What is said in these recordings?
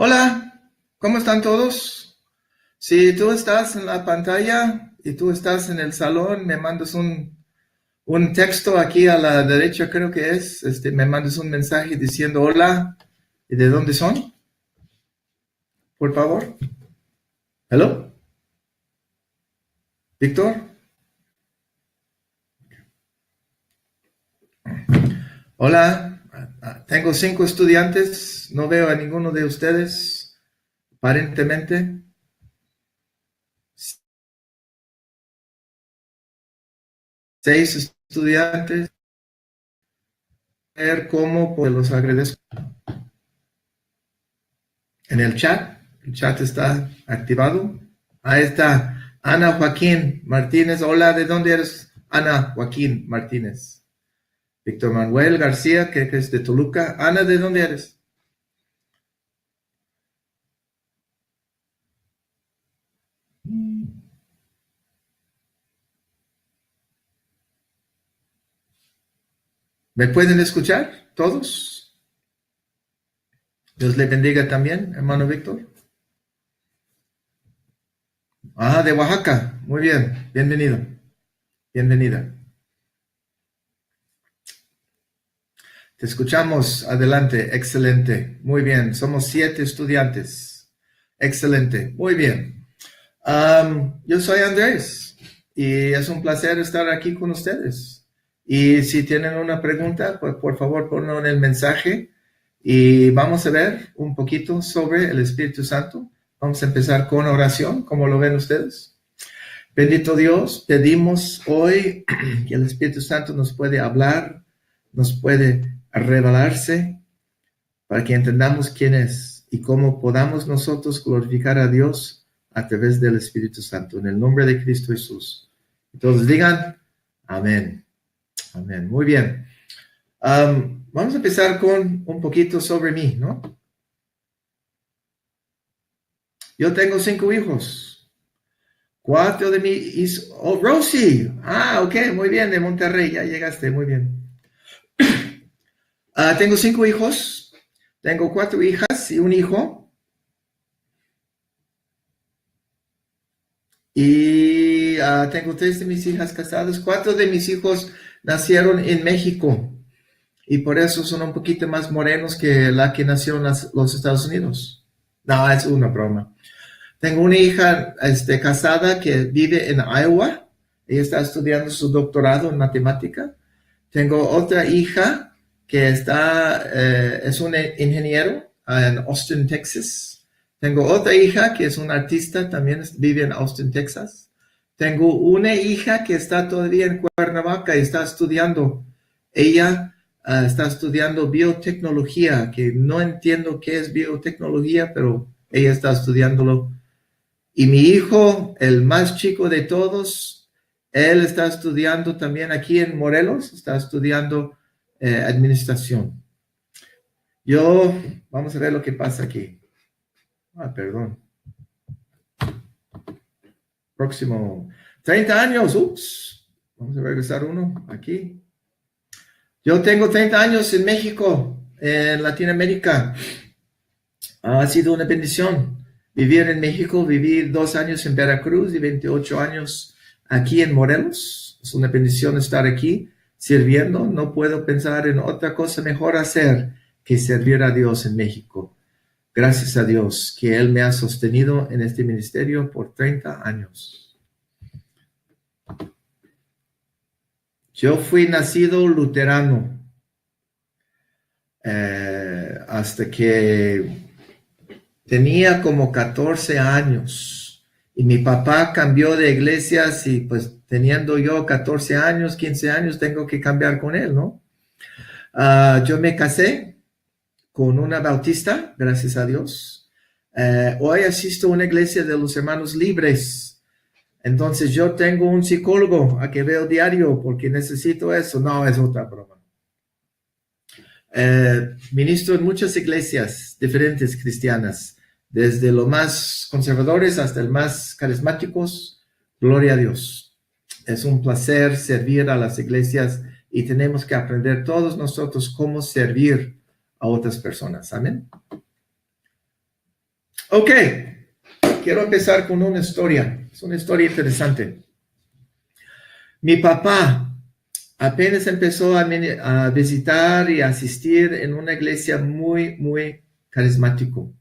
Hola, ¿cómo están todos? Si tú estás en la pantalla y tú estás en el salón, me mandas un texto aquí a la derecha, creo que es, me mandas un mensaje diciendo hola y de dónde son, por favor. Hello, Víctor. Hola, tengo 5 estudiantes, no veo a ninguno de ustedes, aparentemente. 6 estudiantes, ver cómo pues, los agradezco. En el chat está activado. Ahí está, Ana Joaquín Martínez. Hola, ¿de dónde eres? Ana Joaquín Martínez. Víctor Manuel García, que es de Toluca. Ana, ¿de dónde eres? ¿Me pueden escuchar todos? Dios le bendiga también, hermano Víctor. Ah, de Oaxaca. Muy bien, bienvenido. Bienvenida. Te escuchamos. Adelante. Excelente. Muy bien. Somos 7 estudiantes. Excelente. Muy bien. Yo soy Andrés y es un placer estar aquí con ustedes. Y si tienen una pregunta, pues por favor ponlo en el mensaje y vamos a ver un poquito sobre el Espíritu Santo. Vamos a empezar con oración, como lo ven ustedes. Bendito Dios, pedimos hoy que el Espíritu Santo nos puede hablar, nos puede revelarse para que entendamos quién es y cómo podamos nosotros glorificar a Dios a través del Espíritu Santo. En el nombre de Cristo Jesús. Entonces digan, amén. Amén. Muy bien. Vamos a empezar con un poquito sobre mí, ¿no? Yo tengo 5 hijos. 4 de mis... Oh, Rosie. Ah, ok, muy bien, de Monterrey. Ya llegaste, muy bien. Tengo 5 hijos. Tengo 4 hijas y un hijo. Y tengo 3 de mis hijas casadas. 4 de mis hijos nacieron en México. Y por eso son un poquito más morenos que la que nació en los Estados Unidos. No, es una broma. Tengo una hija casada que vive en Iowa. Ella está estudiando su doctorado en matemática. Tengo otra hija que es un ingeniero en Austin, Texas. Tengo otra hija que es una artista, también vive en Austin, Texas. Tengo una hija que está todavía en Cuernavaca y está estudiando. Ella está estudiando biotecnología, que no entiendo qué es biotecnología, pero ella está estudiándolo. Y mi hijo, el más chico de todos, él está estudiando también aquí en Morelos, está estudiando administración. Vamos a ver lo que pasa aquí. Perdón. Próximo, 30 años, ups. Vamos a regresar uno aquí. Yo tengo 30 años en México, en Latinoamérica. Ha sido una bendición vivir en México, vivir 2 años en Veracruz y 28 años aquí en Morelos. Es una bendición estar aquí sirviendo. No puedo pensar en otra cosa mejor hacer que servir a Dios en México. Gracias a Dios que Él me ha sostenido en este ministerio por 30 años. Yo fui nacido luterano hasta que tenía como 14 años y mi papá cambió de iglesias y pues teniendo yo 14 años, 15 años, tengo que cambiar con él, ¿no? Yo me casé con una bautista, gracias a Dios. Hoy asisto a una iglesia de los hermanos libres. Entonces yo tengo un psicólogo a que veo diario porque necesito eso. No, es otra broma. Ministro en muchas iglesias diferentes cristianas, desde los más conservadores hasta los más carismáticos. Gloria a Dios. Es un placer servir a las iglesias y tenemos que aprender todos nosotros cómo servir a otras personas. Amén. Ok, quiero empezar con una historia. Es una historia interesante. Mi papá apenas empezó a visitar y asistir en una iglesia muy, muy carismático.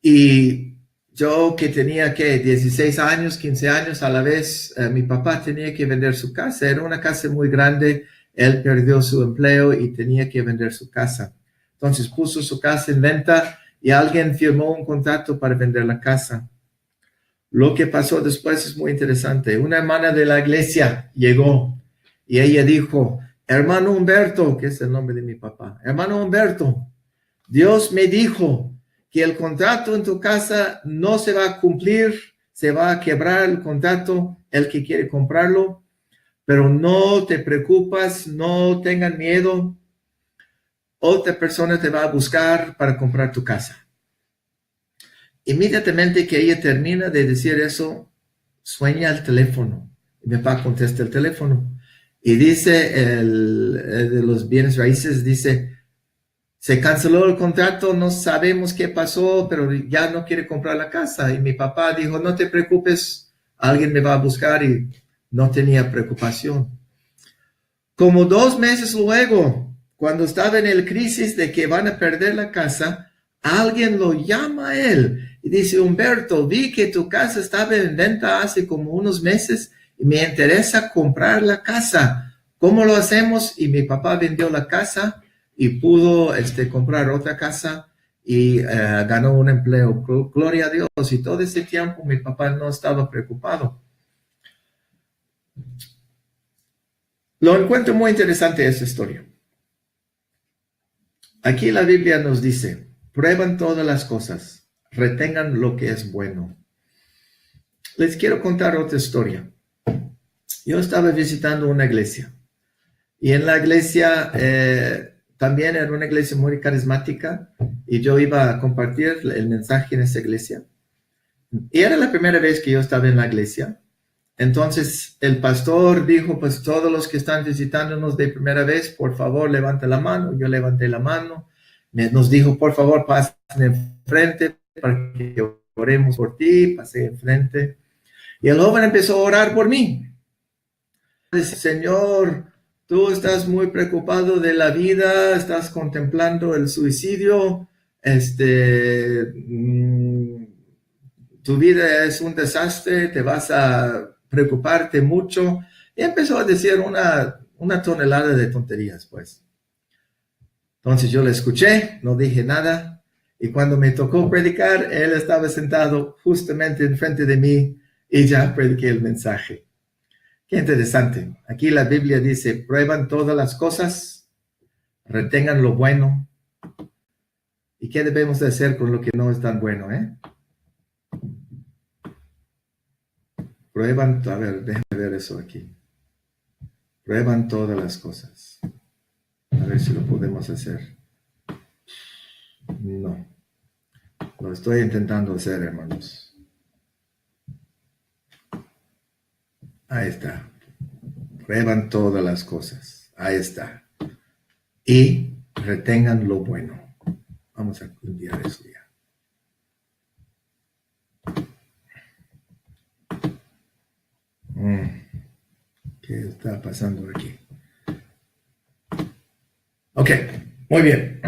Y yo que tenía, ¿qué? 16 años, 15 años a la vez, mi papá tenía que vender su casa. Era una casa muy grande. Él perdió su empleo y tenía que vender su casa. Entonces puso su casa en venta y alguien firmó un contrato para vender la casa. Lo que pasó después es muy interesante. Una hermana de la iglesia llegó y ella dijo, hermano Humberto, que es el nombre de mi papá, hermano Humberto, Dios me dijo que el contrato en tu casa no se va a cumplir, se va a quebrar el contrato, el que quiere comprarlo, pero no te preocupes, no tengan miedo, otra persona te va a buscar para comprar tu casa. Inmediatamente que ella termina de decir eso, sueña el teléfono. Mi papá contesta el teléfono y dice el de los bienes raíces, dice, se canceló el contrato, no sabemos qué pasó, pero ya no quiere comprar la casa. Y mi papá dijo, no te preocupes, alguien me va a buscar y no tenía preocupación. Como 2 meses luego, cuando estaba en el crisis de que van a perder la casa, alguien lo llama a él y dice, Humberto, vi que tu casa estaba en venta hace como unos meses y me interesa comprar la casa. ¿Cómo lo hacemos? Y mi papá vendió la casa y pudo comprar otra casa y ganó un empleo. Gloria a Dios. Y todo ese tiempo mi papá no estaba preocupado. Lo encuentro muy interesante esa historia. Aquí la Biblia nos dice, prueban todas las cosas, retengan lo que es bueno. Les quiero contar otra historia. Yo estaba visitando una iglesia y en la iglesia también era una iglesia muy carismática y yo iba a compartir el mensaje en esa iglesia. Y era la primera vez que yo estaba en la iglesia. Entonces el pastor dijo, pues todos los que están visitándonos de primera vez, por favor, levante la mano. Yo levanté la mano. Nos dijo, por favor, pasen enfrente para que oremos por ti. Pasé enfrente. Y el joven empezó a orar por mí. Dice, Señor, tú estás muy preocupado de la vida, estás contemplando el suicidio, tu vida es un desastre, te vas a preocuparte mucho. Y empezó a decir una tonelada de tonterías, pues. Entonces yo le escuché, no dije nada, y cuando me tocó predicar, él estaba sentado justamente enfrente de mí y ya prediqué el mensaje. Qué interesante. Aquí la Biblia dice, prueban todas las cosas, retengan lo bueno. ¿Y qué debemos de hacer con lo que no es tan bueno, Prueban, a ver, déjame ver eso aquí. Prueban todas las cosas. A ver si lo podemos hacer. No. Lo estoy intentando hacer, hermanos. Ahí está. Prueban todas las cosas. Ahí está. Y retengan lo bueno. Vamos a enviar eso ya. ¿Qué está pasando aquí? Ok, muy bien.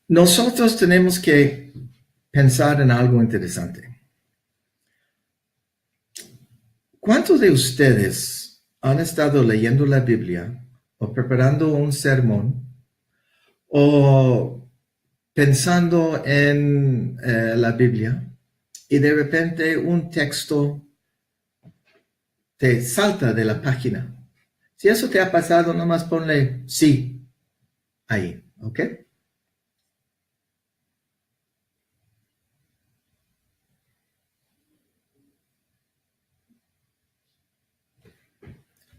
Nosotros tenemos que pensar en algo interesante. ¿Cuántos de ustedes han estado leyendo la Biblia o preparando un sermón o pensando en la Biblia y de repente un texto te salta de la página? Si eso te ha pasado, nomás ponle sí ahí, ¿ok?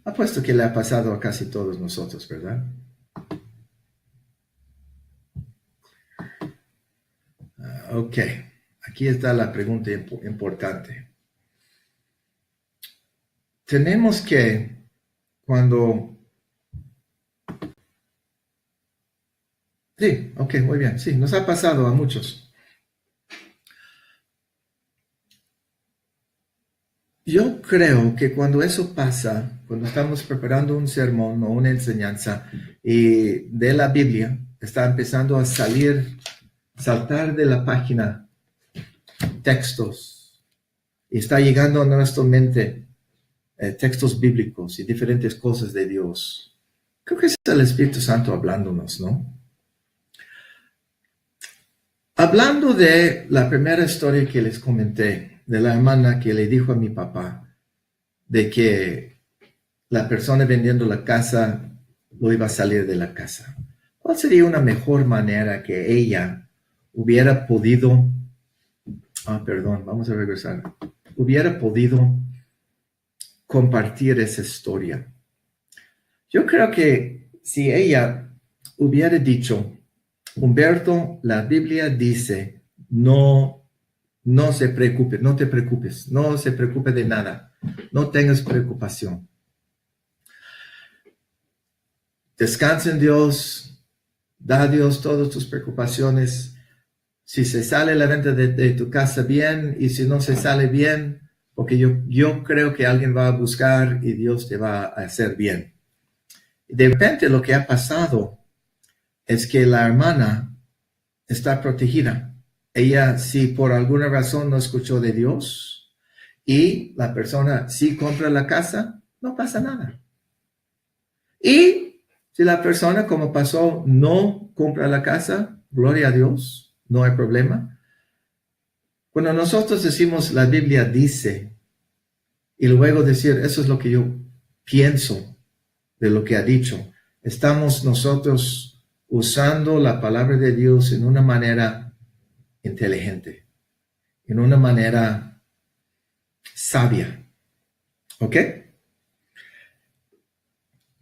Apuesto que le ha pasado a casi todos nosotros, ¿verdad? Ok, aquí está la pregunta importante. Tenemos que, cuando Sí, ok, muy bien. Sí, nos ha pasado a muchos. Yo creo que cuando eso pasa, cuando estamos preparando un sermón o una enseñanza y de la Biblia está empezando a salir, saltar de la página textos y está llegando a nuestra mente textos bíblicos y diferentes cosas de Dios. Creo que es el Espíritu Santo hablándonos, ¿no? Hablando de la primera historia que les comenté, de la hermana que le dijo a mi papá de que la persona vendiendo la casa lo iba a salir de la casa. ¿Cuál sería una mejor manera que ella hubiera podido, perdón, vamos a regresar, hubiera podido compartir esa historia? Yo creo que si ella hubiera dicho, Humberto, la Biblia dice, no se preocupe, no te preocupes, no se preocupe de nada, no tengas preocupación. Descansa en Dios, da a Dios todas tus preocupaciones. Si se sale la venta de tu casa bien y si no se sale bien, porque yo creo que alguien va a buscar y Dios te va a hacer bien. De repente lo que ha pasado es que la hermana está protegida. Ella, si por alguna razón no escuchó de Dios y la persona sí compra la casa, no pasa nada. Y si la persona, como pasó, no compra la casa, gloria a Dios, no hay problema. Cuando nosotros decimos la Biblia dice y luego decir eso es lo que yo pienso de lo que ha dicho, estamos nosotros usando la palabra de Dios en una manera inteligente, en una manera sabia. ¿Ok?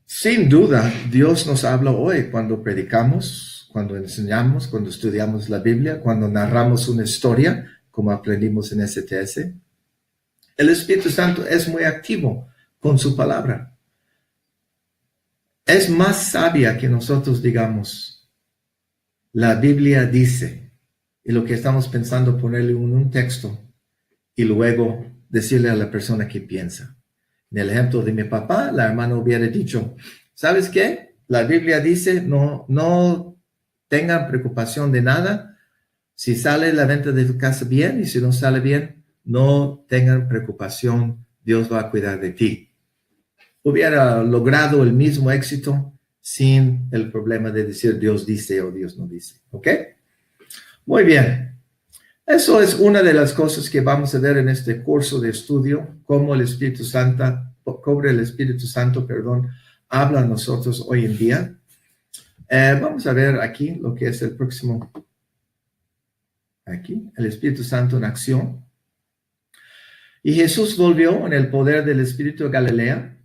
Sin duda, Dios nos habla hoy cuando predicamos, cuando enseñamos, cuando estudiamos la Biblia, cuando narramos una historia, como aprendimos en STS. El Espíritu Santo es muy activo con su palabra. Es más sabia que nosotros digamos, la Biblia dice, y lo que estamos pensando ponerle en un texto y luego decirle a la persona que piensa. En el ejemplo de mi papá, la hermana hubiera dicho, ¿sabes qué? La Biblia dice, no tengan preocupación de nada. Si sale la venta de tu casa bien y si no sale bien, no tengan preocupación. Dios va a cuidar de ti. Hubiera logrado el mismo éxito sin el problema de decir Dios dice o Dios no dice. ¿Ok? Muy bien. Eso es una de las cosas que vamos a ver en este curso de estudio, cómo el Espíritu Santo, habla a nosotros hoy en día. Vamos a ver aquí lo que es el próximo. Aquí, el Espíritu Santo en acción. Y Jesús volvió en el poder del Espíritu a Galilea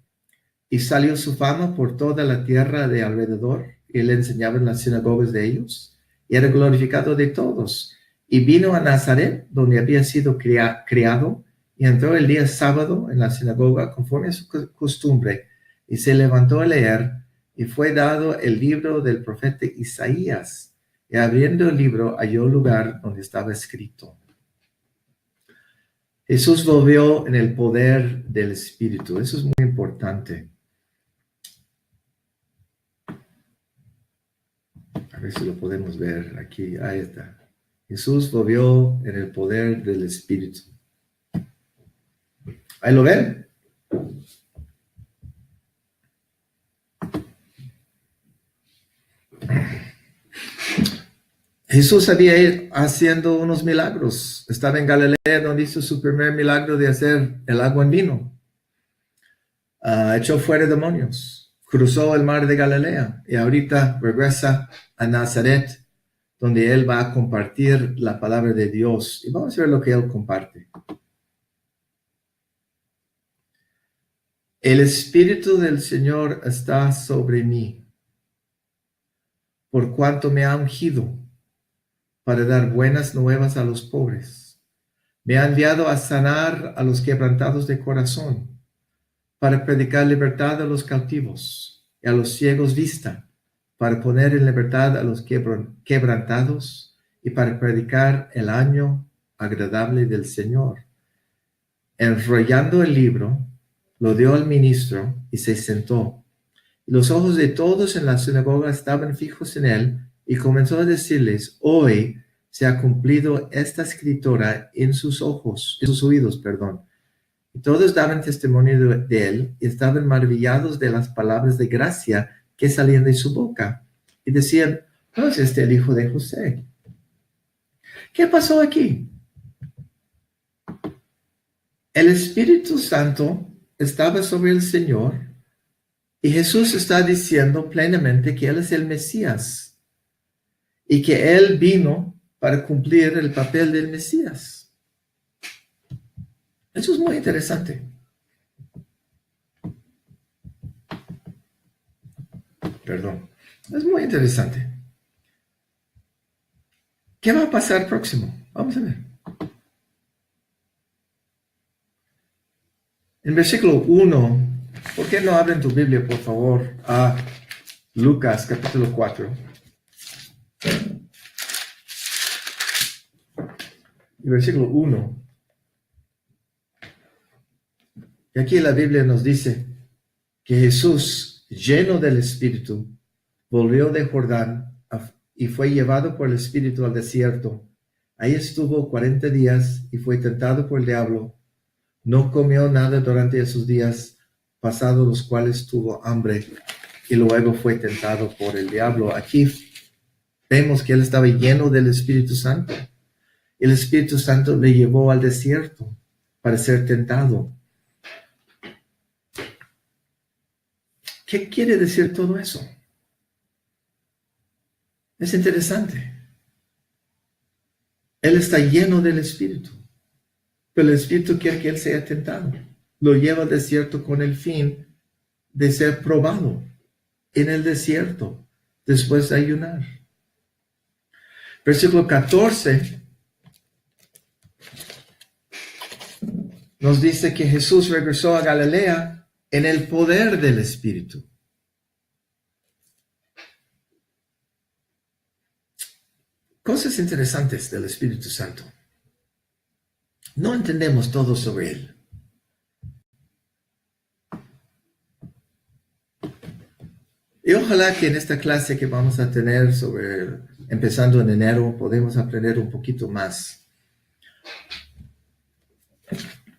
y salió su fama por toda la tierra de alrededor. Y él enseñaba en las sinagogas de ellos y era glorificado de todos. Y vino a Nazaret, donde había sido criado, y entró el día sábado en la sinagoga conforme a su costumbre, y se levantó a leer, y fue dado el libro del profeta Isaías. Y abriendo el libro, halló el lugar donde estaba escrito. Jesús volvió en el poder del Espíritu. Eso es muy importante. A ver si lo podemos ver aquí. Ahí está. Jesús volvió en el poder del Espíritu. ¿Ahí lo ven? Jesús había ido haciendo unos milagros. Estaba en Galilea donde hizo su primer milagro de hacer el agua en vino. Echó fuera demonios. Cruzó el mar de Galilea y ahorita regresa a Nazaret, donde él va a compartir la palabra de Dios. Y vamos a ver lo que él comparte. El Espíritu del Señor está sobre mí, por cuanto me ha ungido para dar buenas nuevas a los pobres. Me ha enviado a sanar a los quebrantados de corazón, para predicar libertad a los cautivos y a los ciegos vista, para poner en libertad a los quebrantados y para predicar el año agradable del Señor. Enrollando el libro, lo dio al ministro y se sentó. Y los ojos de todos en la sinagoga estaban fijos en él, y comenzó a decirles: hoy se ha cumplido esta escritura en sus oídos. Y todos daban testimonio de él y estaban maravillados de las palabras de gracia que salían de su boca. Y decían: ¿no es este el hijo de José? ¿Qué pasó aquí? El Espíritu Santo estaba sobre el Señor y Jesús está diciendo plenamente que Él es el Mesías y que Él vino para cumplir el papel del Mesías. Eso es muy interesante. Perdón. Es muy interesante. ¿Qué va a pasar próximo? Vamos a ver. En versículo 1, ¿por qué no abren tu Biblia, por favor, a Lucas capítulo 4? Y versículo 1. Y aquí la Biblia nos dice que Jesús, lleno del Espíritu, volvió de Jordán y fue llevado por el Espíritu al desierto. Ahí estuvo 40 días y fue tentado por el diablo. No comió nada durante esos días, pasados los cuales tuvo hambre, y luego fue tentado por el diablo. Aquí vemos que él estaba lleno del Espíritu Santo. El Espíritu Santo le llevó al desierto para ser tentado. ¿Qué quiere decir todo eso? Es interesante. Él está lleno del Espíritu, pero el Espíritu quiere que él sea tentado. Lo lleva al desierto con el fin de ser probado en el desierto después de ayunar. Versículo 14 nos dice que Jesús regresó a Galilea en el poder del Espíritu. Cosas interesantes del Espíritu Santo. No entendemos todo sobre él. Y ojalá que en esta clase que vamos a tener empezando en enero, podemos aprender un poquito más.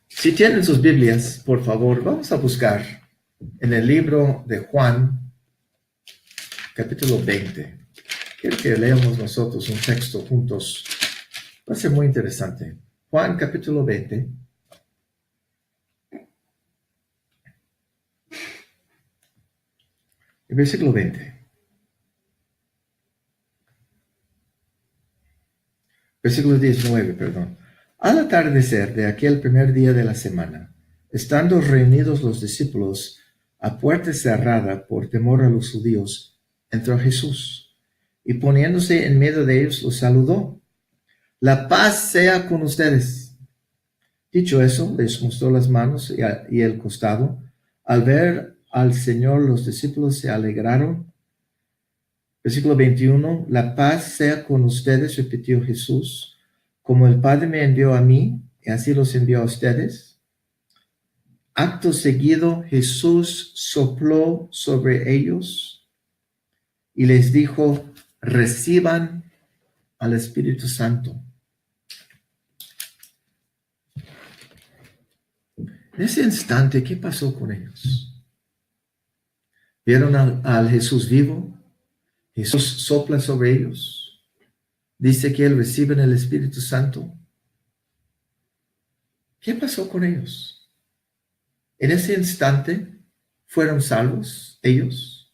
Si tienen sus Biblias, por favor, vamos a buscar en el libro de Juan, capítulo 20. Quiero que leamos nosotros un texto juntos. Va a ser muy interesante. Juan, capítulo 20. El versículo 20. Versículo 19, perdón. Al atardecer de aquel primer día de la semana, estando reunidos los discípulos a puerta cerrada por temor a los judíos, entró Jesús y poniéndose en medio de ellos los saludó. La paz sea con ustedes. Dicho eso, les mostró las manos y el costado. Al ver al Señor, los discípulos se alegraron. Versículo 21, la paz sea con ustedes, repitió Jesús. Como el Padre me envió a mí, y así los envió a ustedes. Acto seguido, Jesús sopló sobre ellos y les dijo: reciban al Espíritu Santo. En ese instante, ¿qué pasó con ellos? ¿Vieron al Jesús vivo? Jesús sopla sobre ellos. Dice que Él recibe el Espíritu Santo. ¿Qué pasó con ellos? En ese instante, ¿fueron salvos ellos?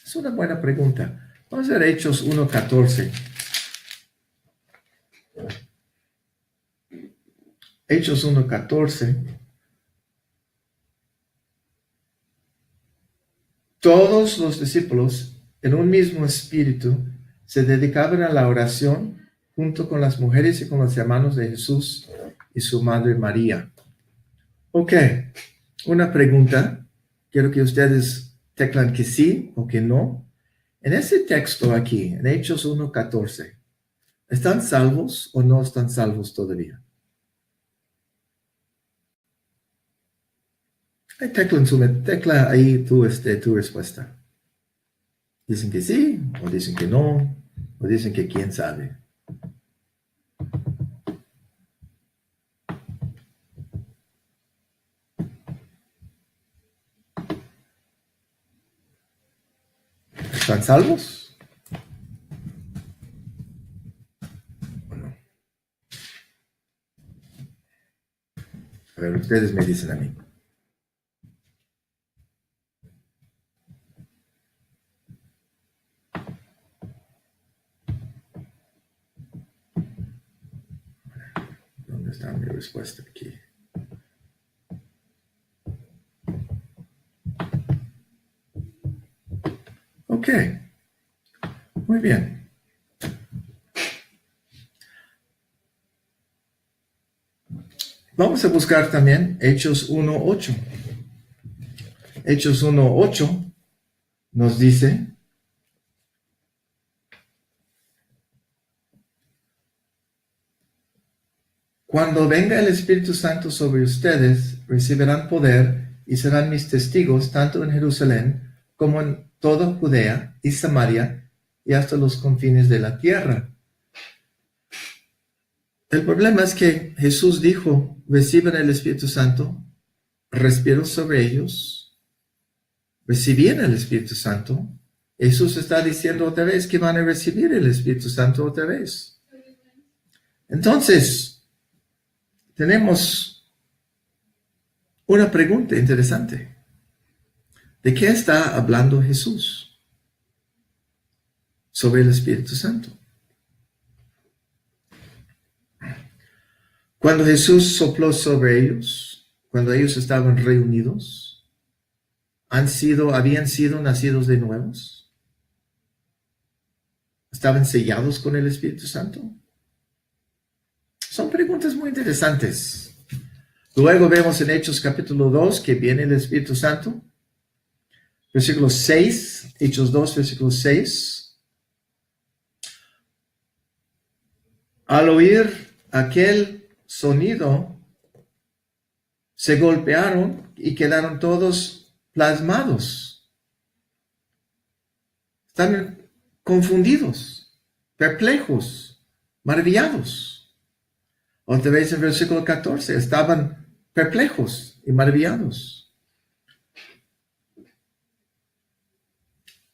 Es una buena pregunta. Vamos a ver Hechos 1:14. Hechos 1:14. Todos los discípulos, en un mismo espíritu, se dedicaban a la oración junto con las mujeres y con los hermanos de Jesús y su madre María. Ok, una pregunta. Quiero que ustedes teclan que sí o que no. En ese texto aquí, en Hechos 1:14, ¿están salvos o no están salvos todavía? Tecla ahí tu respuesta. Dicen que sí, o dicen que no, o dicen que quién sabe. ¿Están salvos? Bueno, a ver, ustedes me dicen a mí. ¿Dónde está mi respuesta aquí? Ok, muy bien. Vamos a buscar también Hechos 1:8. Hechos 1:8 nos dice: cuando venga el Espíritu Santo sobre ustedes, recibirán poder y serán mis testigos tanto en Jerusalén como en toda Judea y Samaria y hasta los confines de la tierra. El problema es que Jesús dijo: reciban el Espíritu Santo, respiró sobre ellos, recibían el Espíritu Santo. Jesús está diciendo otra vez que van a recibir el Espíritu Santo otra vez. Entonces, tenemos una pregunta interesante. ¿De qué está hablando Jesús sobre el Espíritu Santo? Cuando Jesús sopló sobre ellos, cuando ellos estaban reunidos, habían sido nacidos de nuevos, estaban sellados con el Espíritu Santo. Son preguntas muy interesantes. Luego vemos en Hechos capítulo 2 que viene el Espíritu Santo. Versículo 6, Hechos 2, versículo 6. Al oír aquel sonido, se golpearon y quedaron todos plasmados. Están confundidos, perplejos, maravillados. Otra vez en versículo 14, estaban perplejos y maravillados.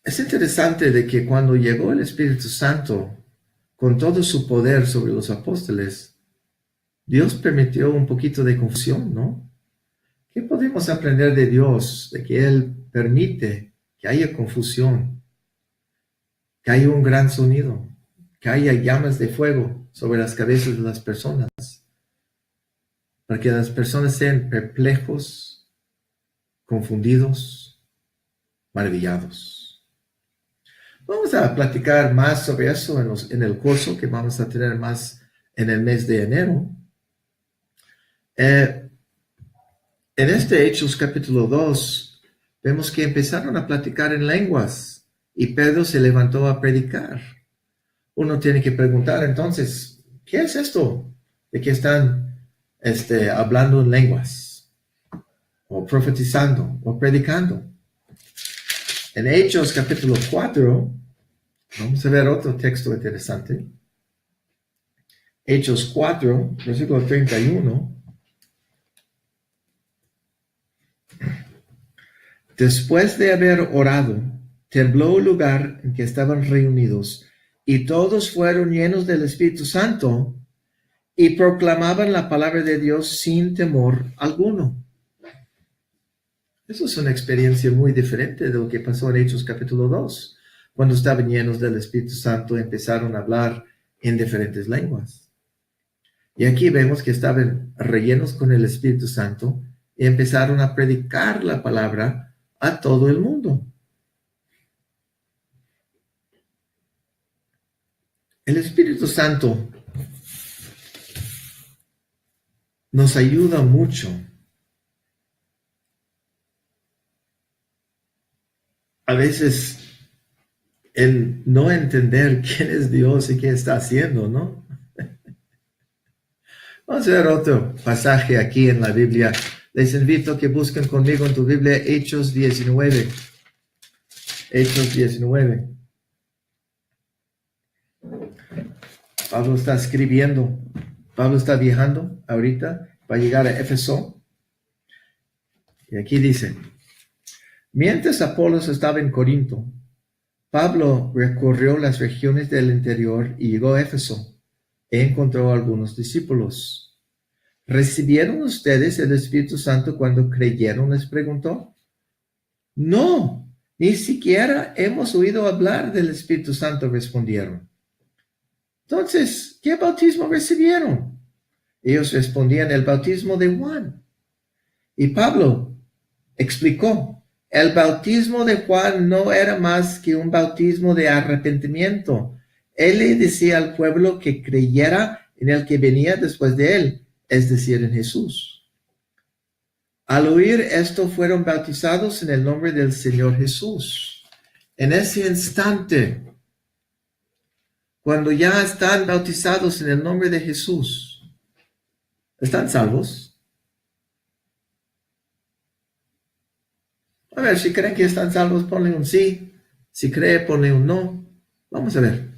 Es interesante de que cuando llegó el Espíritu Santo con todo su poder sobre los apóstoles, Dios permitió un poquito de confusión, ¿no? ¿Qué podemos aprender de Dios? De que Él permite que haya confusión, que haya un gran sonido, que haya llamas de fuego sobre las cabezas de las personas, para que las personas sean perplejos, confundidos, maravillados. Vamos a platicar más sobre eso en el curso que vamos a tener más en el mes de enero. En este Hechos capítulo 2, vemos que empezaron a platicar en lenguas y Pedro se levantó a predicar. Uno tiene que preguntar entonces, ¿qué es esto de que están hablando en lenguas? O profetizando, o predicando. En Hechos capítulo 4, vamos a ver otro texto interesante. Hechos 4, versículo 31. Después de haber orado, tembló el lugar en que estaban reunidos, y todos fueron llenos del Espíritu Santo, y proclamaban la palabra de Dios sin temor alguno. Eso es una experiencia muy diferente de lo que pasó en Hechos capítulo 2, cuando estaban llenos del Espíritu Santo, empezaron a hablar en diferentes lenguas. Y aquí vemos que estaban rellenos con el Espíritu Santo y empezaron a predicar la palabra a todo el mundo. El Espíritu Santo nos ayuda mucho a veces el no entender quién es Dios y qué está haciendo, ¿no? Vamos a ver otro pasaje aquí en la Biblia. Les invito a que busquen conmigo en tu Biblia Hechos 19. Hechos 19. Pablo está escribiendo. Pablo está viajando ahorita para llegar a Éfeso. Y aquí dice, mientras Apolos estaba en Corinto, Pablo recorrió las regiones del interior y llegó a Éfeso e encontró a algunos discípulos. ¿Recibieron ustedes el Espíritu Santo cuando creyeron?, les preguntó. No, ni siquiera hemos oído hablar del Espíritu Santo, respondieron. Entonces, ¿qué bautismo recibieron? Ellos respondían, el bautismo de Juan. Y Pablo explicó, el bautismo de Juan no era más que un bautismo de arrepentimiento. Él le decía al pueblo que creyera en el que venía después de él, es decir, en Jesús. Al oír esto, fueron bautizados en el nombre del Señor Jesús. En ese instante, cuando ya están bautizados en el nombre de Jesús, ¿están salvos? A ver, si creen que están salvos, ponle un sí. Si cree, ponle un no. Vamos a ver.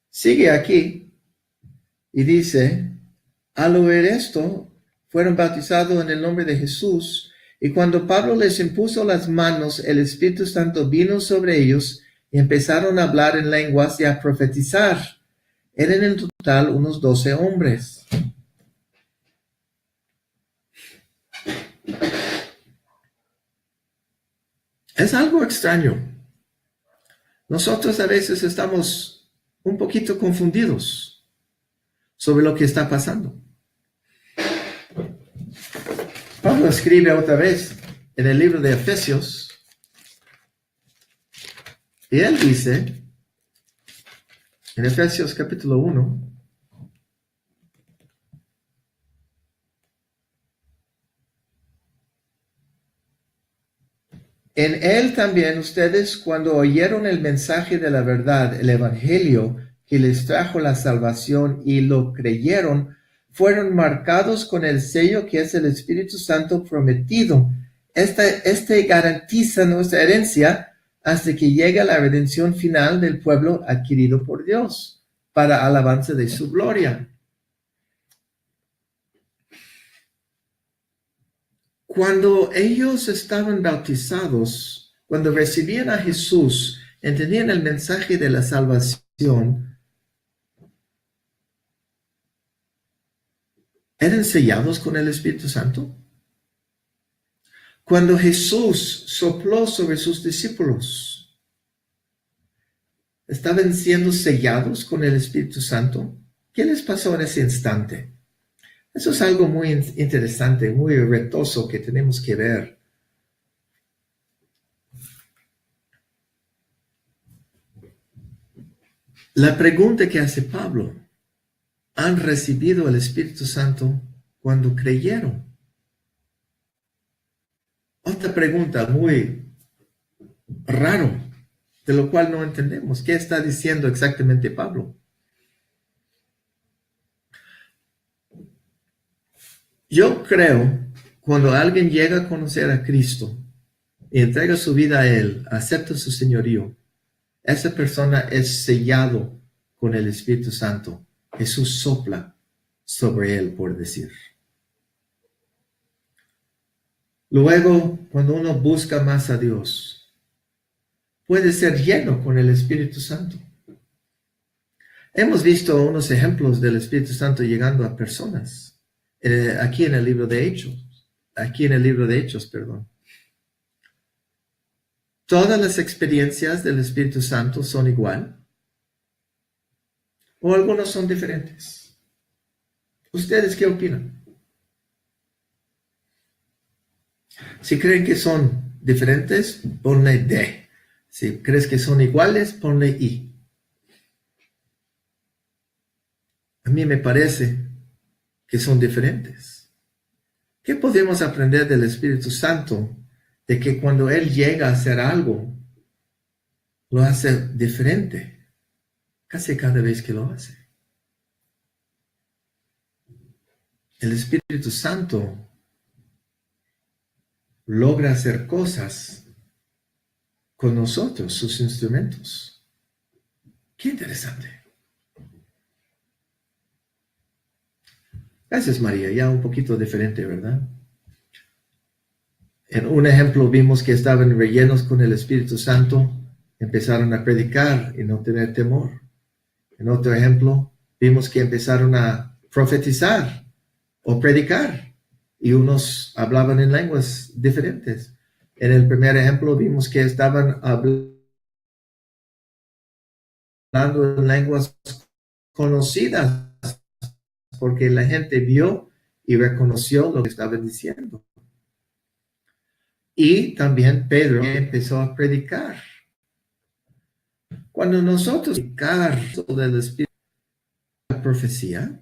Sigue aquí y dice, al oír esto, fueron bautizados en el nombre de Jesús. Y cuando Pablo les impuso las manos, el Espíritu Santo vino sobre ellos y empezaron a hablar en lenguas y a profetizar. Eran en total unos 12 hombres. Es algo extraño. Nosotros a veces estamos un poquito confundidos sobre lo que está pasando. Pablo escribe otra vez en el libro de Efesios y él dice en Efesios capítulo 1, en él también ustedes, cuando oyeron el mensaje de la verdad, el evangelio que les trajo la salvación y lo creyeron, fueron marcados con el sello que es el Espíritu Santo prometido. Este garantiza nuestra herencia hasta que llegue la redención final del pueblo adquirido por Dios, para alabanza de su gloria. Cuando ellos estaban bautizados, cuando recibían a Jesús, entendían el mensaje de la salvación, ¿eran sellados con el Espíritu Santo? Cuando Jesús sopló sobre sus discípulos, ¿estaban siendo sellados con el Espíritu Santo? ¿Qué les pasó en ese instante? Eso es algo muy interesante, muy retoso que tenemos que ver. La pregunta que hace Pablo, ¿han recibido el Espíritu Santo cuando creyeron? Otra pregunta muy raro, de lo cual no entendemos. ¿Qué está diciendo exactamente Pablo? Yo creo, cuando alguien llega a conocer a Cristo y entrega su vida a Él, acepta su señorío, esa persona es sellado con el Espíritu Santo. Jesús sopla sobre él, por decir. Luego, cuando uno busca más a Dios, puede ser lleno con el Espíritu Santo. Hemos visto unos ejemplos del Espíritu Santo llegando a personas. Aquí en el libro de Hechos. ¿Todas las experiencias del Espíritu Santo son igual? ¿O algunos son diferentes? ¿Ustedes qué opinan? Si creen que son diferentes, ponle D. Si crees que son iguales, ponle I. A mí me parece que son diferentes. ¿Qué podemos aprender del Espíritu Santo de que cuando Él llega a hacer algo, lo hace diferente, casi cada vez que lo hace. El Espíritu Santo logra hacer cosas con nosotros, sus instrumentos. Qué interesante. Gracias, María. Ya un poquito diferente, ¿verdad? En un ejemplo vimos que estaban rellenos con el Espíritu Santo, empezaron a predicar y no tener temor. En otro ejemplo vimos que empezaron a profetizar o predicar y unos hablaban en lenguas diferentes. En el primer ejemplo vimos que estaban hablando en lenguas conocidas porque la gente vio y reconoció lo que estaban diciendo. Y también Pedro empezó a predicar. Cuando nosotros predicamos del Espíritu, la profecía,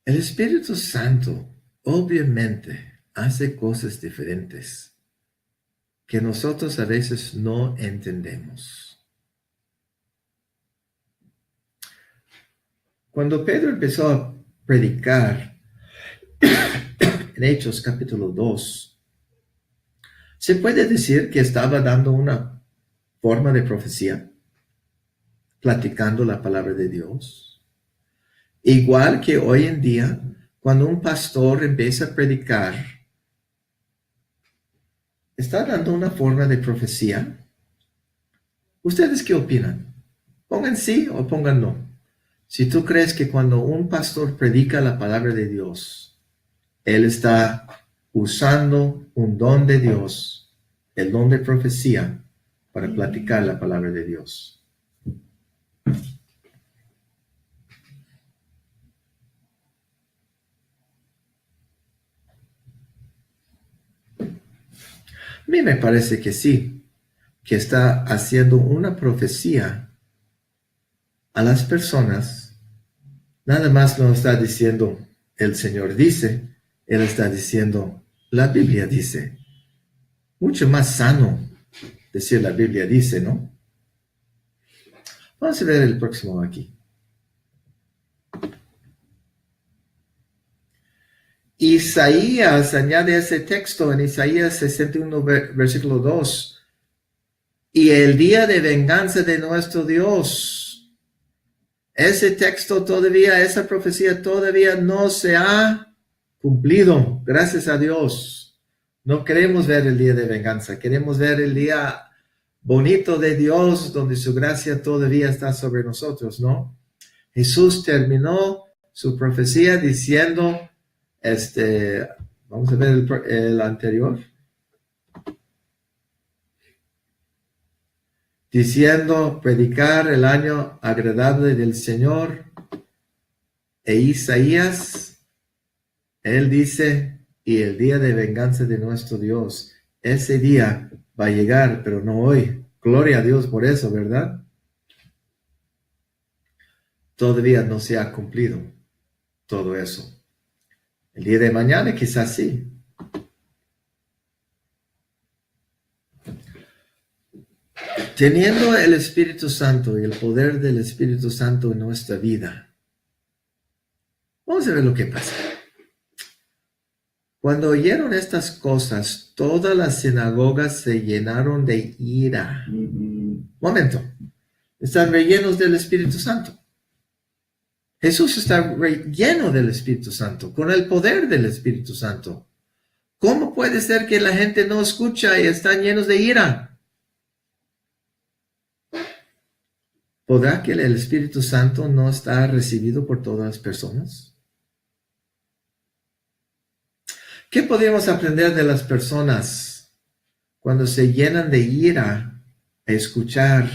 el Espíritu Santo obviamente hace cosas diferentes que nosotros a veces no entendemos. Cuando Pedro empezó a predicar en Hechos capítulo 2, se puede decir que estaba dando una forma de profecía, platicando la palabra de Dios. Igual que hoy en día, cuando un pastor empieza a predicar, ¿está dando una forma de profecía? ¿Ustedes qué opinan? Pongan sí o pongan no. Si tú crees que cuando un pastor predica la palabra de Dios, él está usando un don de Dios, el don de profecía, para platicar la palabra de Dios. A mí me parece que sí, que está haciendo una profecía a las personas. Nada más no está diciendo, el Señor dice, Él está diciendo, la Biblia dice. Mucho más sano decir la Biblia dice, ¿no? Vamos a ver el próximo aquí. Isaías añade ese texto en Isaías 61, versículo 2. Y el día de venganza de nuestro Dios. Ese texto todavía, esa profecía todavía no se ha cumplido, gracias a Dios. No queremos ver el día de venganza, queremos ver el día bonito de Dios, donde su gracia todavía está sobre nosotros, ¿no? Jesús terminó su profecía diciendo, vamos a ver el anterior, diciendo, predicar el año agradable del Señor. E Isaías, él dice, y el día de venganza de nuestro Dios, ese día va a llegar, pero no hoy. Gloria a Dios por eso, ¿verdad? Todavía no se ha cumplido todo eso. El día de mañana quizás sí. Teniendo el Espíritu Santo y el poder del Espíritu Santo en nuestra vida, vamos a ver lo que pasa. Cuando oyeron estas cosas, todas las sinagogas se llenaron de ira. Momento. Están rellenos del Espíritu Santo. Jesús está lleno del Espíritu Santo, con el poder del Espíritu Santo. ¿Cómo puede ser que la gente no escucha y están llenos de ira? ¿Podrá que el Espíritu Santo no está recibido por todas las personas? ¿Qué podemos aprender de las personas cuando se llenan de ira a escuchar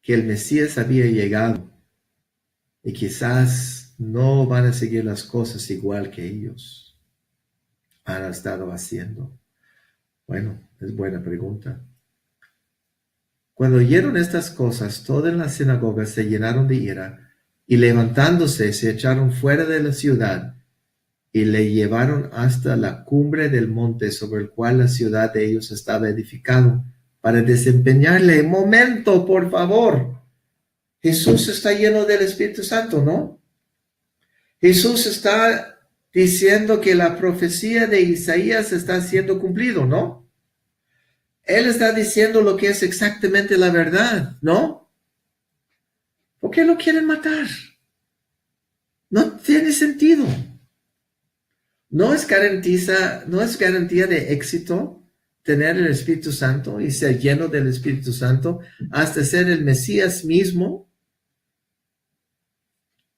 que el Mesías había llegado y quizás no van a seguir las cosas igual que ellos han estado haciendo? Bueno, Es buena pregunta. Cuando oyeron estas cosas, todas las sinagogas se llenaron de ira, y levantándose se echaron fuera de la ciudad, y le llevaron hasta la cumbre del monte sobre el cual la ciudad de ellos estaba edificado, para desempeñarle. Momento, por favor. Jesús está lleno del Espíritu Santo, ¿no? Jesús está diciendo que la profecía de Isaías está siendo cumplido, ¿no? Él está diciendo lo que es exactamente la verdad, ¿no? ¿Por qué lo quieren matar? No tiene sentido. No es garantía de éxito tener el Espíritu Santo y ser lleno del Espíritu Santo hasta ser el Mesías mismo.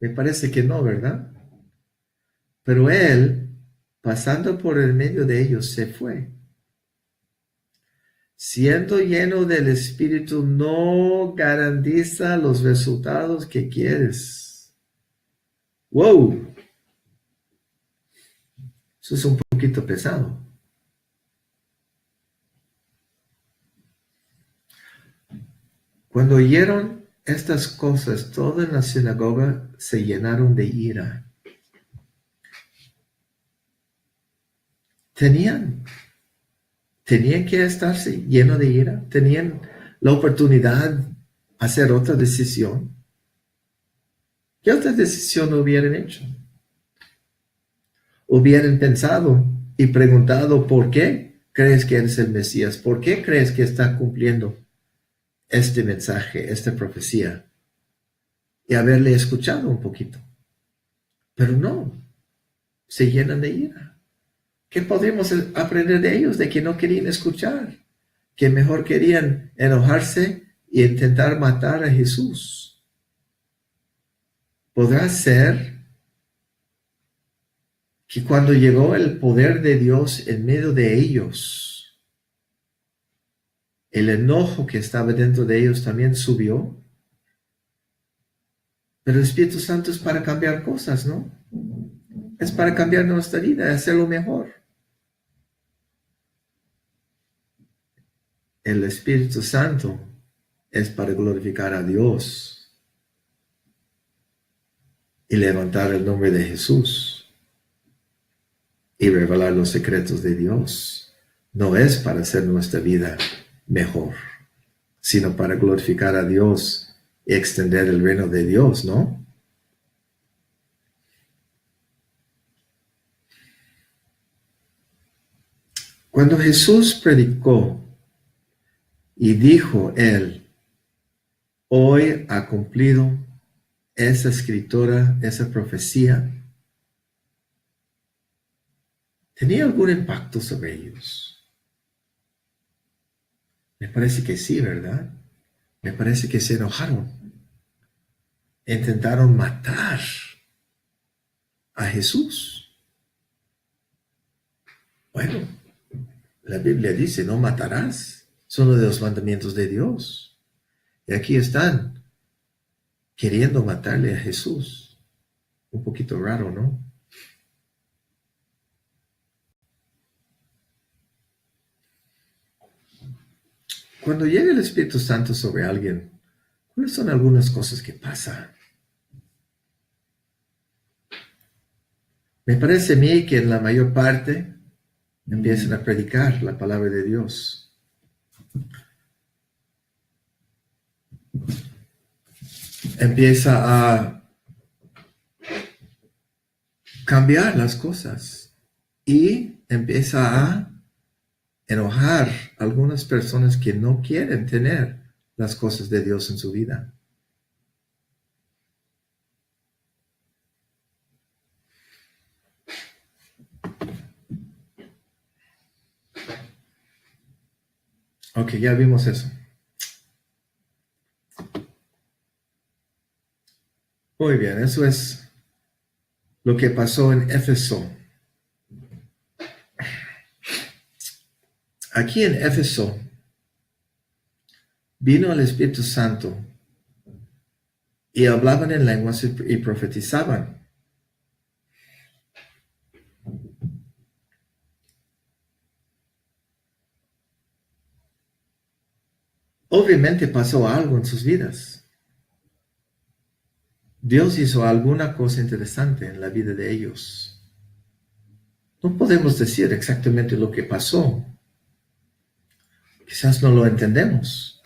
Me parece que no, ¿verdad? Pero él, pasando por el medio de ellos, se fue. Siendo lleno del Espíritu no garantiza los resultados que quieres. ¡Wow! Eso es un poquito pesado. Cuando oyeron estas cosas, toda la sinagoga se llenaron de ira. Tenían que estarse lleno de ira. Tenían la oportunidad de hacer otra decisión. ¿Qué otra decisión hubieran hecho? Hubieran pensado y preguntado, ¿por qué crees que eres el Mesías? ¿Por qué crees que está cumpliendo este mensaje, esta profecía? Y haberle escuchado un poquito. Pero no, se llenan de ira. ¿Qué podemos aprender de ellos? De que no querían escuchar, que mejor querían enojarse y intentar matar a Jesús. ¿Podrá ser que cuando llegó el poder de Dios en medio de ellos, el enojo que estaba dentro de ellos también subió? Pero el Espíritu Santo es para cambiar cosas, ¿no? Es para cambiar nuestra vida, hacerlo mejor. El Espíritu Santo es para glorificar a Dios y levantar el nombre de Jesús y revelar los secretos de Dios. No es para hacer nuestra vida mejor, sino para glorificar a Dios y extender el reino de Dios, ¿no? Cuando Jesús predicó y dijo él, hoy ha cumplido esa escritura, esa profecía, ¿tenía algún impacto sobre ellos? Me parece que sí, ¿verdad? Me parece que se enojaron. Intentaron matar a Jesús. Bueno, la Biblia dice, no matarás. Es uno de los mandamientos de Dios. Y aquí están queriendo matarle a Jesús. Un poquito raro, ¿no? Cuando llega el Espíritu Santo sobre alguien, ¿cuáles son algunas cosas que pasan? Me parece a mí que en la mayor parte empiezan a predicar la palabra de Dios. Empieza a cambiar las cosas y empieza a enojar a algunas personas que no quieren tener las cosas de Dios en su vida. Ok, ya vimos eso. Muy bien, eso es lo que pasó en Éfeso. Aquí en Éfeso vino el Espíritu Santo y hablaban en lenguas y profetizaban. Obviamente pasó algo en sus vidas. Dios hizo alguna cosa interesante en la vida de ellos. No podemos decir exactamente lo que pasó. Quizás no lo entendemos.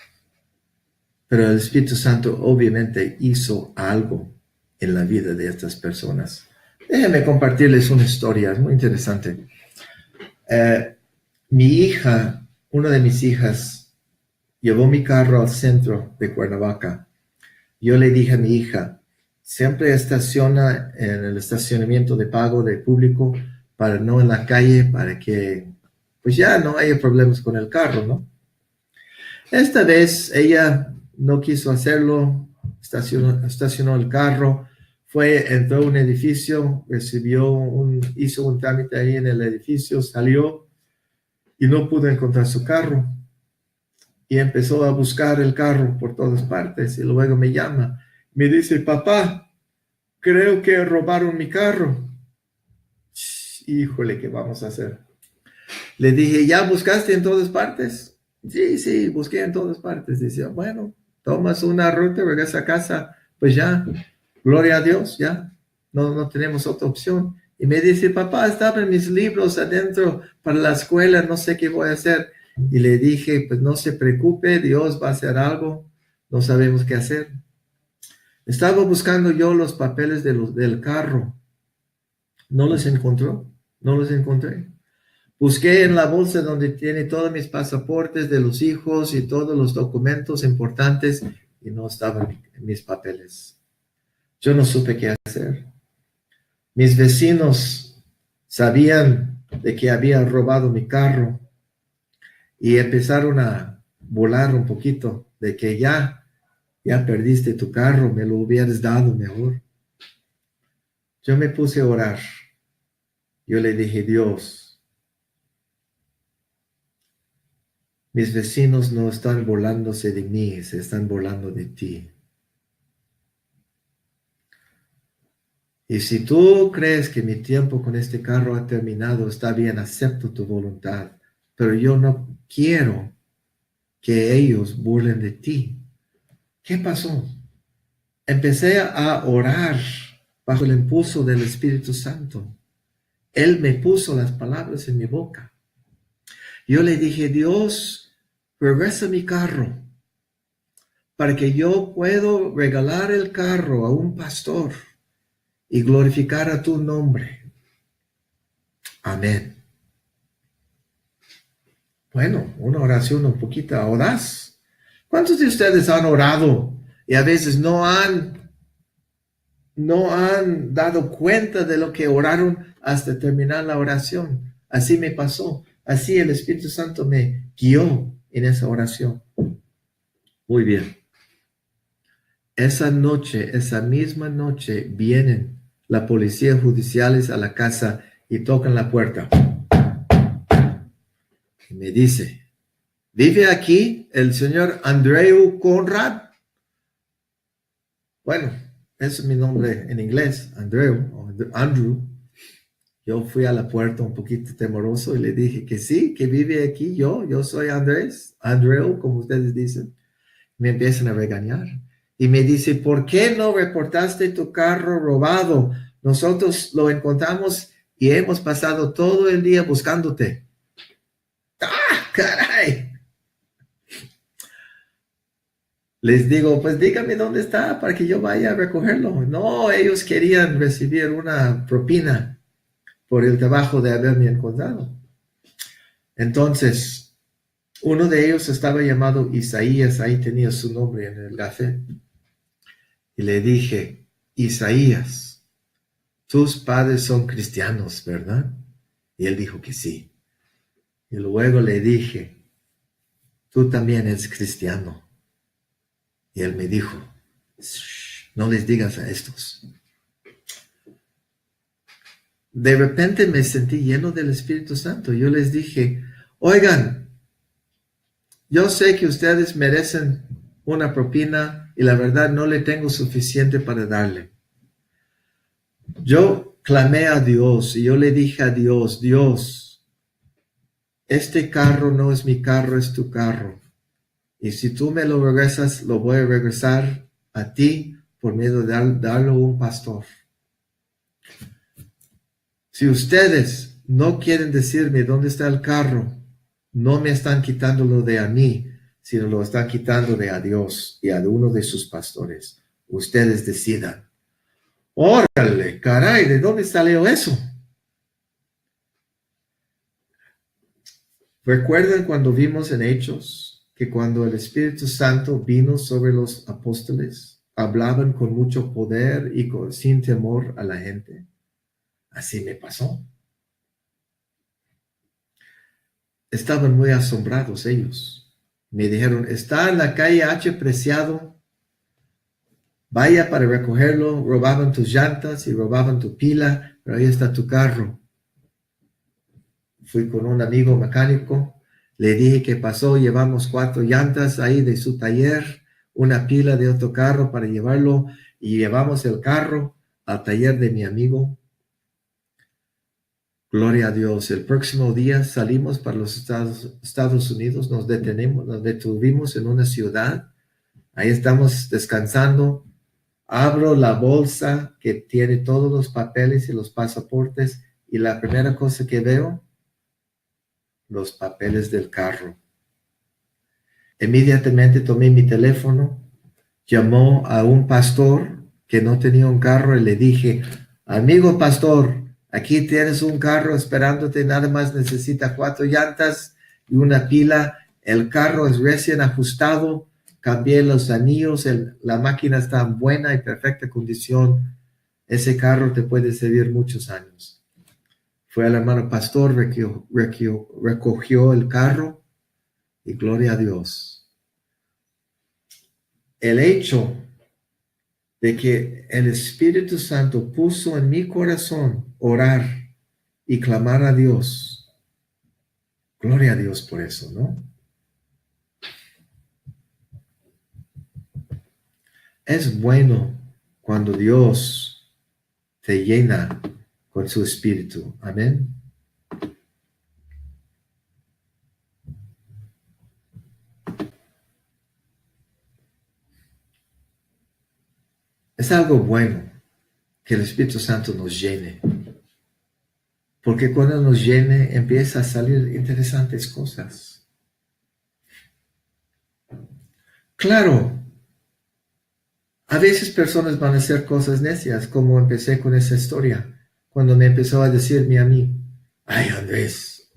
Pero el Espíritu Santo obviamente hizo algo en la vida de estas personas. Déjenme compartirles una historia, es muy interesante. Mi hija, una de mis hijas, llevó mi carro al centro de Cuernavaca. Yo le dije a mi hija, siempre estaciona en el estacionamiento de pago del público, para no en la calle, para que pues ya no haya problemas con el carro, ¿no? Esta vez ella no quiso hacerlo, estacionó el carro, entró a un edificio, hizo un trámite ahí en el edificio, salió y no pudo encontrar su carro. Y empezó a buscar el carro por todas partes y luego me llama. Me dice, papá, creo que robaron mi carro. Híjole, ¿qué vamos a hacer? Le dije, ¿ya buscaste en todas partes? Sí, busqué en todas partes. Dice, bueno, tomas una ruta, regresas a casa, pues ya, gloria a Dios, ya, no tenemos otra opción. Y me dice, papá, estaban mis libros adentro para la escuela, no sé qué voy a hacer. Y le dije, pues no se preocupe, Dios va a hacer algo, no sabemos qué hacer. Estaba buscando yo los papeles del carro, no los encontré. Busqué en la bolsa donde tiene todos mis pasaportes de los hijos y todos los documentos importantes y no estaban mis papeles. Yo no supe qué hacer. Mis vecinos sabían de que había robado mi carro y empezaron a volar un poquito de que ya perdiste tu carro, me lo hubieras dado mejor. Yo me puse a orar. Yo le dije, Dios, mis vecinos no están burlándose de mí, se están burlando de ti. Y si tú crees que mi tiempo con este carro ha terminado, está bien, acepto tu voluntad, pero yo no quiero que ellos burlen de ti. ¿Qué pasó? Empecé a orar bajo el impulso del Espíritu Santo. Él me puso las palabras en mi boca. Yo le dije, Dios, regresa mi carro para que yo pueda regalar el carro a un pastor y glorificar a tu nombre. Amén. Bueno, una oración un poquito audaz. ¿Cuántos de ustedes han orado y a veces no han dado cuenta de lo que oraron hasta terminar la oración? Así me pasó. Así el Espíritu Santo me guió en esa oración. Muy bien. Esa misma noche, vienen la policía judiciales a la casa y tocan la puerta. Y me dice, ¿vive aquí el señor Andreu Conrad? Bueno, ese es mi nombre en inglés, Andrew. Yo fui a la puerta un poquito temoroso y le dije que sí, que vive aquí yo soy Andreu, como ustedes dicen. Me empiezan a regañar. Y me dice, ¿por qué no reportaste tu carro robado? Nosotros lo encontramos y hemos pasado todo el día buscándote. ¡Ah, caray! Les digo, pues dígame dónde está para que yo vaya a recogerlo. No, ellos querían recibir una propina por el trabajo de haberme encontrado. Entonces, uno de ellos estaba llamado Isaías, ahí tenía su nombre en el café. Y le dije, Isaías, tus padres son cristianos, ¿verdad? Y él dijo que sí. Y luego le dije, tú también eres cristiano. Y él me dijo, no les digas a estos. De repente me sentí lleno del Espíritu Santo. Yo les dije, oigan, yo sé que ustedes merecen una propina y la verdad no le tengo suficiente para darle. Yo clamé a Dios y yo le dije a Dios, Dios, este carro no es mi carro, es tu carro. Y si tú me lo regresas, lo voy a regresar a ti por medio de darlo a un pastor. Si ustedes no quieren decirme dónde está el carro, no me están quitándolo de a mí, sino lo están quitando de a Dios y a uno de sus pastores. Ustedes decidan. Órale, caray, ¿de dónde salió eso? ¿Recuerdan cuando vimos en Hechos que cuando el Espíritu Santo vino sobre los apóstoles, hablaban con mucho poder y sin temor a la gente? Así me pasó. Estaban muy asombrados ellos. Me dijeron, está en la calle H. Preciado, vaya para recogerlo. Robaban tus llantas y robaban tu pila, pero ahí está tu carro. Fui con un amigo mecánico, le dije que pasó, llevamos 4 llantas ahí de su taller, una pila de otro carro para llevarlo, y llevamos el carro al taller de mi amigo. Gloria a Dios. El próximo día salimos para los Estados Unidos, nos detuvimos en una ciudad, ahí estamos descansando. Abro la bolsa que tiene todos los papeles y los pasaportes, y la primera cosa que veo, los papeles del carro. Inmediatamente tomé mi teléfono, llamó a un pastor que no tenía un carro y le dije, amigo pastor, aquí tienes un carro esperándote, nada más necesita 4 llantas y una pila. El carro es recién ajustado, cambié los anillos, la máquina está en buena y perfecta condición. Ese carro te puede servir muchos años. Fue el hermano pastor, recogió el carro y gloria a Dios. El hecho de que el Espíritu Santo puso en mi corazón orar y clamar a Dios. Gloria a Dios por eso, ¿no? Es bueno cuando Dios te llena con su Espíritu. Amén. Es algo bueno que el Espíritu Santo nos llene. Porque cuando nos llene empieza a salir interesantes cosas. Claro, a veces personas van a hacer cosas necias, como empecé con esa historia, cuando me empezó a decirme a mí, ay Andrés,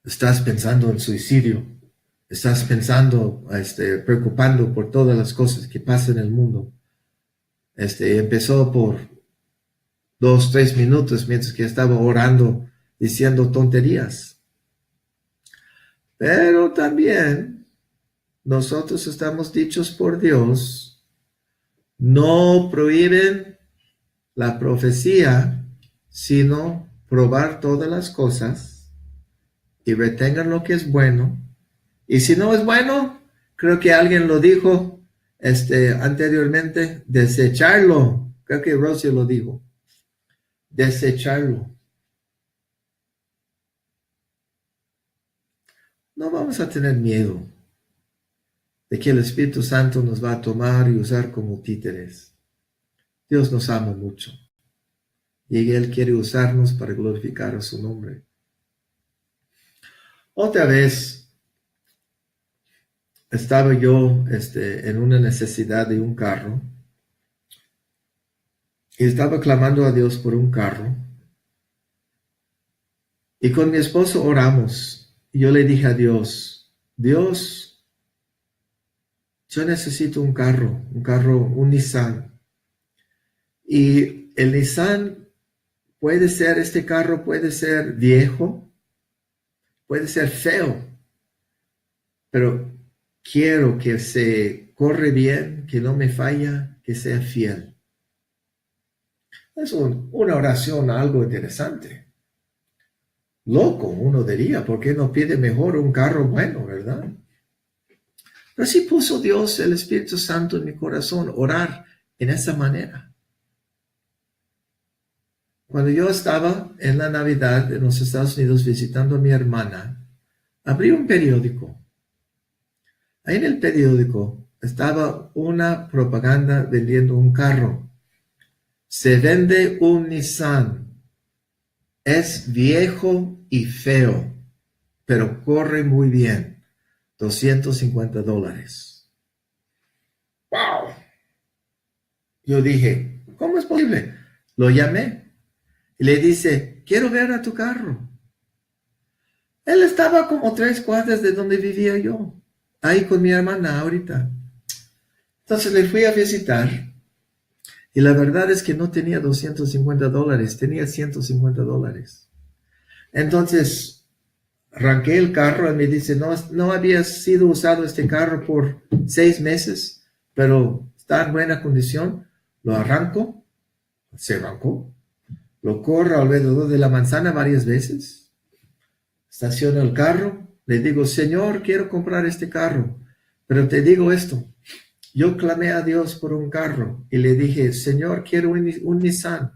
estás pensando en suicidio, estás pensando, preocupando por todas las cosas que pasan en el mundo. Empezó por 2, 3 minutos mientras que estaba orando, diciendo tonterías. Pero también nosotros estamos dichos por Dios, no prohíben la profecía, sino probar todas las cosas y retengan lo que es bueno. Y si no es bueno, creo que alguien lo dijo anteriormente, desecharlo. Creo que Rosy lo dijo. Desecharlo. No vamos a tener miedo de que el Espíritu Santo nos va a tomar y usar como títeres. Dios nos ama mucho y Él quiere usarnos para glorificar a su nombre. Otra vez estaba yo en una necesidad de un carro y estaba clamando a Dios por un carro. Y con mi esposo oramos. Y yo le dije a Dios, Dios, yo necesito un carro, un Nissan. Y el Nissan este carro puede ser viejo, puede ser feo, pero quiero que se corre bien, que no me falla, que sea fiel. Es una oración algo interesante. Loco, uno diría, ¿por qué no pide mejor un carro bueno, verdad? Pero sí puso Dios, el Espíritu Santo en mi corazón, orar en esa manera. Cuando yo estaba en la Navidad en los Estados Unidos visitando a mi hermana, Abrí un periódico. Ahí en el periódico estaba una propaganda vendiendo un carro. Se vende un Nissan. Es viejo y feo, pero corre muy bien. $250. ¡Wow! Yo dije, ¿cómo es posible? Lo llamé y le dice, quiero ver a tu carro. Él estaba como 3 cuadras de donde vivía yo, ahí con mi hermana ahorita. Entonces le fui a visitar y la verdad es que no tenía $250, tenía $150. Entonces arranqué el carro y me dice, no, no había sido usado este carro por 6 meses, pero está en buena condición. Lo arranco, se arrancó, lo corro alrededor de la manzana varias veces, estaciono el carro, le digo, Señor, quiero comprar este carro, pero te digo esto, yo clamé a Dios por un carro y le dije, Señor, quiero un Nissan.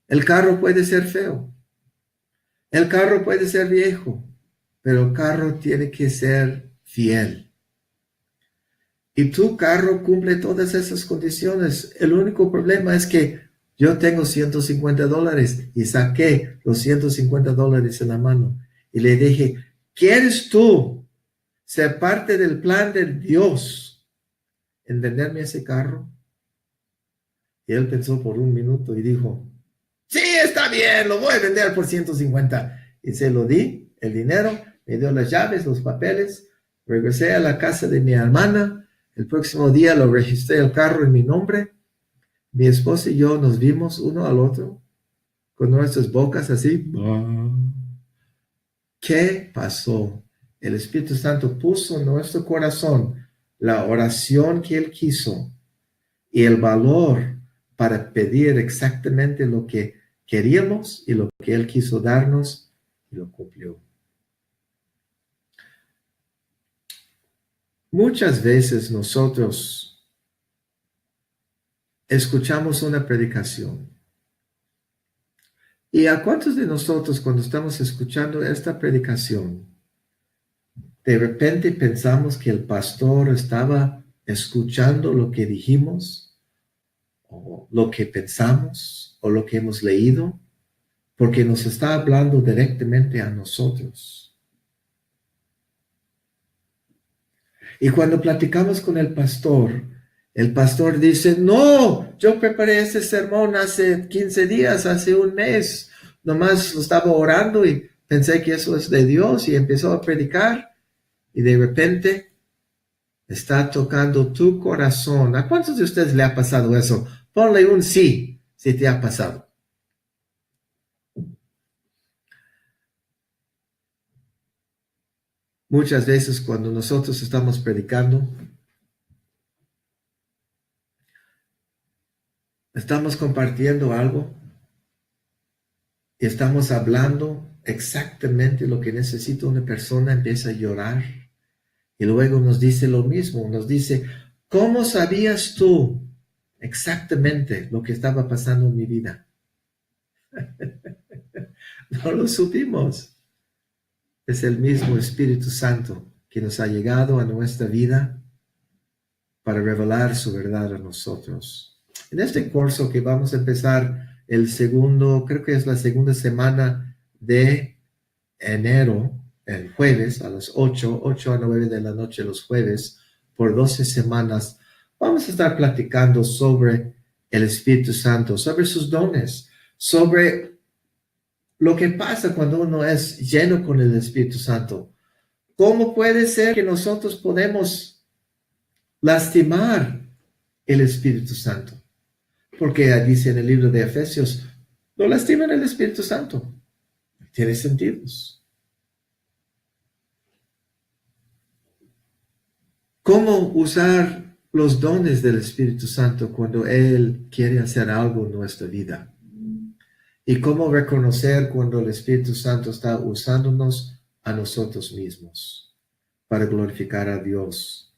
El carro puede ser feo, el carro puede ser viejo, pero el carro tiene que ser fiel. Y tu carro cumple todas esas condiciones. El único problema es que yo tengo $150 y saqué los $150 en la mano. Y le dije, ¿quieres tú ser parte del plan de Dios en venderme ese carro? Y él pensó por un minuto y dijo, sí, está bien, lo voy a vender por 150. Y se lo di, el dinero, me dio las llaves, los papeles, regresé a la casa de mi hermana. El próximo día lo registré el carro en mi nombre. Mi esposa y yo nos vimos uno al otro con nuestras bocas así. ¿Qué pasó? El Espíritu Santo puso en nuestro corazón la oración que Él quiso y el valor para pedir exactamente lo que queríamos y lo que Él quiso darnos y lo cumplió. Muchas veces nosotros escuchamos una predicación. ¿Y a cuántos de nosotros cuando estamos escuchando esta predicación, de repente pensamos que el pastor estaba escuchando lo que dijimos, o lo que pensamos, o lo que hemos leído, porque nos está hablando directamente a nosotros? Y cuando platicamos con el pastor dice, no, yo preparé ese sermón hace 15 días, hace un mes, nomás lo estaba orando y pensé que eso es de Dios y empezó a predicar y de repente está tocando tu corazón. ¿A cuántos de ustedes le ha pasado eso? Ponle un sí, si te ha pasado. Muchas veces cuando nosotros estamos predicando, estamos compartiendo algo y estamos hablando exactamente lo que necesita una persona, empieza a llorar y luego nos dice lo mismo, nos dice, ¿cómo sabías tú exactamente lo que estaba pasando en mi vida? No lo supimos. Es el mismo Espíritu Santo que nos ha llegado a nuestra vida para revelar su verdad a nosotros. En este curso que vamos a empezar creo que es la segunda semana de enero, el jueves a las 8 a 9 de la noche los jueves, por 12 semanas, vamos a estar platicando sobre el Espíritu Santo, sobre sus dones, sobre lo que pasa cuando uno es lleno con el Espíritu Santo. ¿Cómo puede ser que nosotros podemos lastimar el Espíritu Santo? Porque dice en el libro de Efesios, no lastiman el Espíritu Santo. Tiene sentidos. ¿Cómo usar los dones del Espíritu Santo cuando Él quiere hacer algo en nuestra vida? Y cómo reconocer cuando el Espíritu Santo está usándonos a nosotros mismos para glorificar a Dios.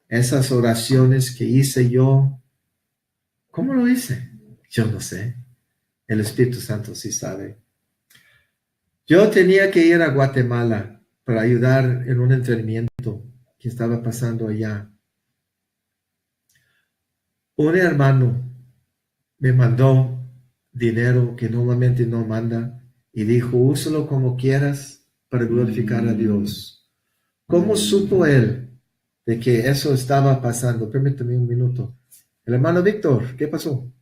Esas oraciones que hice yo, ¿cómo lo hice? Yo no sé. El Espíritu Santo sí sabe. Yo tenía que ir a Guatemala para ayudar en un entrenamiento que estaba pasando allá. Un hermano me mandó dinero que normalmente no manda y dijo, úsalo como quieras para glorificar a Dios. ¿Cómo supo él de que eso estaba pasando? Permítame un minuto. El hermano Víctor, ¿qué pasó?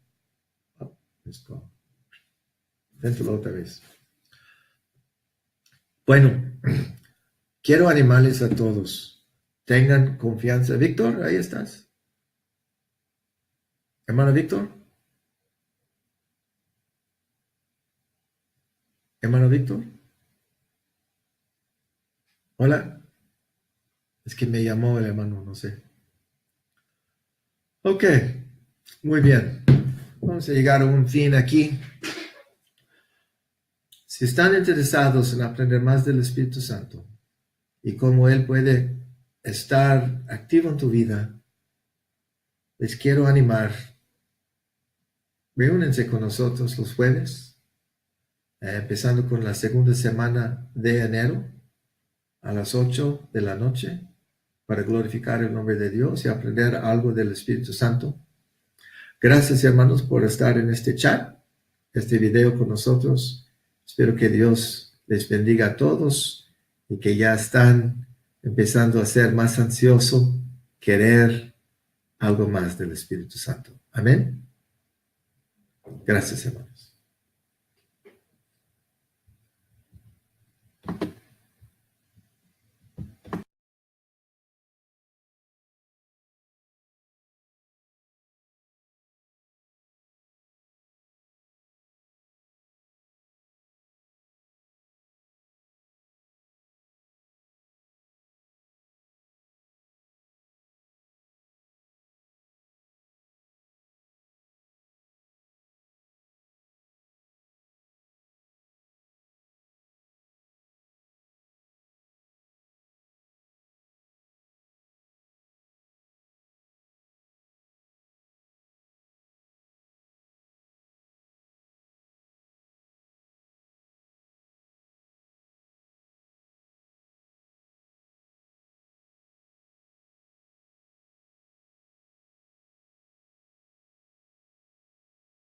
Oh, esto. Déntelo otra vez. Bueno, quiero animarles a todos. Tengan confianza. Víctor, ahí estás. Hermano Víctor. Hermano Víctor. Hola. Es que me llamó el hermano, no sé. Ok, muy bien. Vamos a llegar a un fin aquí. Si están interesados en aprender más del Espíritu Santo y cómo Él puede estar activo en tu vida, les quiero animar. Reúnense con nosotros los jueves, empezando con la segunda semana de enero a las 8 de la noche para glorificar el nombre de Dios y aprender algo del Espíritu Santo. Gracias, hermanos, por estar en este chat, este video con nosotros. Espero que Dios les bendiga a todos y que ya están empezando a ser más ansiosos, querer algo más del Espíritu Santo. Amén. Gracias, hermanos.